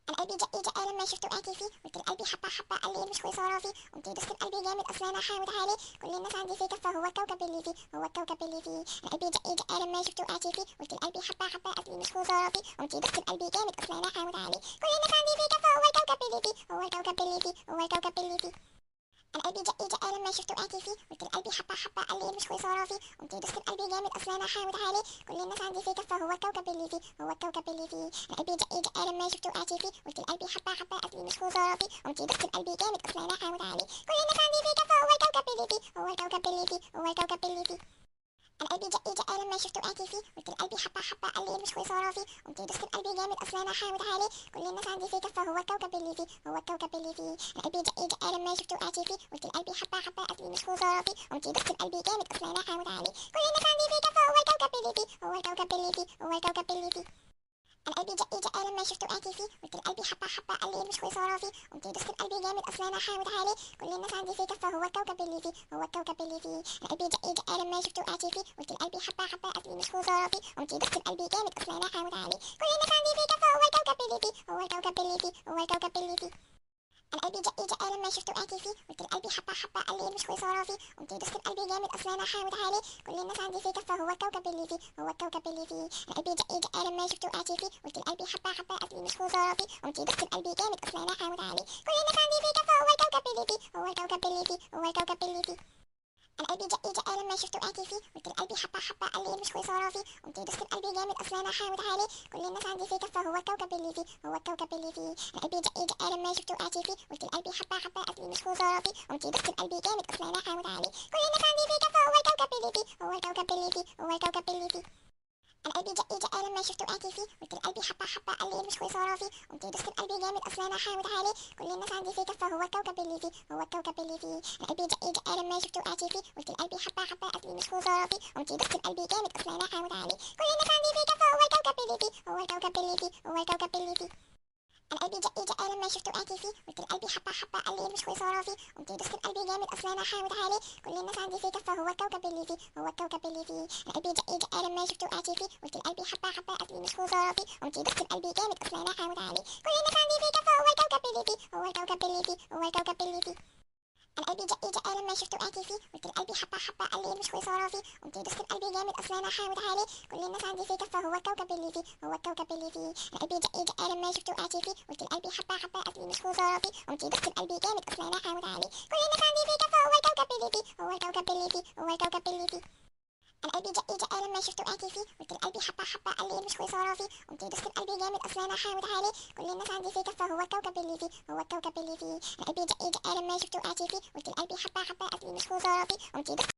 انا قلبي دق دق لما شفته قاعد فيه، قلت لقلبي حبه حبه قال لي مش خرافي، قمت دوست بقلبي جامد اصلا انا حاوت عليه، كل الناس عندي فيه كفه هو الكوكب اللي فيه، هو الكوكب اللي فيه. انا قلبي دق دق لما شفته قاعد فيه، قلت لقلبي حبه حبه قال لي مش خرافي، قمت دوست بقلبي جامد اصلا انا حاوت عليه، كل الناس عندي فيه كفه هو الكوكب اللي فيه، هو الكوكب اللي فيه، هو الكوكب اللي فيه. انا قلبي دق دق لما شفته قاعد فيه، قلت لقلبي حبه حبه قال لي مش خرافي، قمت دوست بقلبي جامد اصلا انا حاوت عليه، كل الناس عندي فيه كفه هو الكوكب اللي فيه، هو الكوكب اللي فيه. انا قلبي دق دق لما شفته قاعد فيه، قلت لقلبي حبه حبه قال لي مش خرافي، قمت دوست بقلبي جامد اصلا انا حاوت عليه، كل الناس عندي فيه كفه هو الكوكب اللي فيه، هو الكوكب اللي فيه، هو الكوكب اللي فيه. انا قلبي دق دق لما شفته قاعد فيه، قلت لقلبي حبه حبه قال لي مش خرافي، قمت دوست بقلبي جامد اصلا انا حاوت عليه، كل الناس عندي فيه كفه هو الكوكب اللي فيه، هو الكوكب اللي فيه. انا قلبي دق دق لما شفته قاعد فيه، قلت لقلبي حبه حبه قال لي مش خرافي، قمت دوست بقلبي جامد اصلا انا حاوت عليه، كل الناس عندي فيه كفه هو الكوكب اللي فيه، هو الكوكب اللي فيه، هو الكوكب اللي فيه. انا قلبي دق دق لما شفته قاعد فيه، قلت لقلبي حبه حبه قال لي مش خرافي، قمت دوست بقلبي جامد اصلا انا حاوت عليه، كل الناس عندي فيه كفه هو الكوكب اللي فيه، هو الكوكب اللي فيه. انا قلبي دق دق لما شفته قاعد فيه، قلت لقلبي حبه حبه قال لي مش خرافي، قمت دوست بقلبي جامد اصلا انا حاوت عليه، كل الناس عندي فيه كفه هو الكوكب اللي فيه، هو الكوكب اللي فيه، هو الكوكب اللي فيه. انا قلبي دق دق لما شفته قاعد فيه، قلت لقلبي حبه حبه قال لي مش خرافي، قمت دوست بقلبي جامد اصلا انا حاوت عليه، كل الناس عندي فيه كفه هو الكوكب اللي فيه، هو الكوكب اللي فيه. انا قلبي دق دق لما شفته قاعد فيه، قلت لقلبي حبه حبه قال لي مش خرافي، قمت دوست بقلبي جامد اصلا انا حاوت عليه، كل الناس عندي فيه كفه هو الكوكب اللي فيه، هو الكوكب اللي فيه، هو الكوكب اللي فيه. انا قلبي دق دق لما شفته قاعد فيه، قلت لقلبي حبه حبه قال لي مش خرافي، قمت دوست بقلبي جامد اصلا انا حاوت عليه، كل الناس عندي فيه كفه هو الكوكب اللي فيه، هو الكوكب اللي فيه. انا قلبي دق دق لما شفته قاعد فيه، قلت لقلبي حبه حبه قال لي مش خرافي، قمت دوست بقلبي جامد اصلا انا حاوت عليه، كل الناس عندي فيه كفه هو الكوكب اللي فيه، هو الكوكب اللي فيه، هو الكوكب اللي فيه. انا قلبي دق دق لما شفته قاعد فيه، قلت لقلبي حبه حبه قال لي مش خرافي، قمت دوست بقلبي جامد اصلا انا حاوت عليه، كل الناس عندي فيه كفه هو الكوكب اللي فيه، هو الكوكب اللي فيه. انا قلبي دق دق لما شفته قاعد فيه، قلت لقلبي حبه حبه قال لي مش خرافي، قمت دوست بقلبي جامد اصلا انا حاوت عليه، كل الناس عندي فيه كفه هو الكوكب اللي فيه، هو الكوكب اللي فيه، هو الكوكب اللي فيه. انا قلبي دق دق لما شفته قاعد فيه، قلت لقلبي حبه حبه قال لي مش خرافي، قمت دوست بقلبي جامد اصلا انا حاوت عليه، كل الناس عندي فيه كفه هو الكوكب اللي فيه، هو الكوكب اللي فيه. انا قلبي دق دق لما شفته قاعد فيه، قلت لقلبي حبه حبه قال لي مش خرافي، قمت دوست بقلبي جامد اصلا انا حاوت عليه، كل الناس عندي فيه كفه هو الكوكب اللي فيه، هو الكوكب اللي فيه، هو الكوكب اللي فيه. انا قلبي دق دق لما شفته قاعد فيه، قلت لقلبي حبه حبه قال لي مش خرافي، قمت دوست بقلبي جامد اصلا انا حاوت عليه، كل الناس عندي فيه كفه هو الكوكب اللي فيه، هو الكوكب اللي فيه. انا قلبي دق دق لما شفته قاعد فيه، قلت لقلبي حبه حبه قال لي مش خرافي، قمت دوست بقلبي جامد اصلا انا حاوت عليه، كل الناس عندي فيه كفه هو الكوكب اللي فيه، هو الكوكب اللي فيه، هو الكوكب اللي فيه. انا قلبي دق دق لما شفته قاعد فيه، قلت لقلبي حبه حبه قال لي مش خرافي، قمت دوست بقلبي جامد اصلا انا حاوت عليه، كل الناس عندي فيه كفه هو الكوكب اللي فيه، هو الكوكب اللي فيه. انا قلبي دق دق لما شفته قاعد فيه، قلت لقلبي حبه حبه قال لي مش خرافي، قمت دوست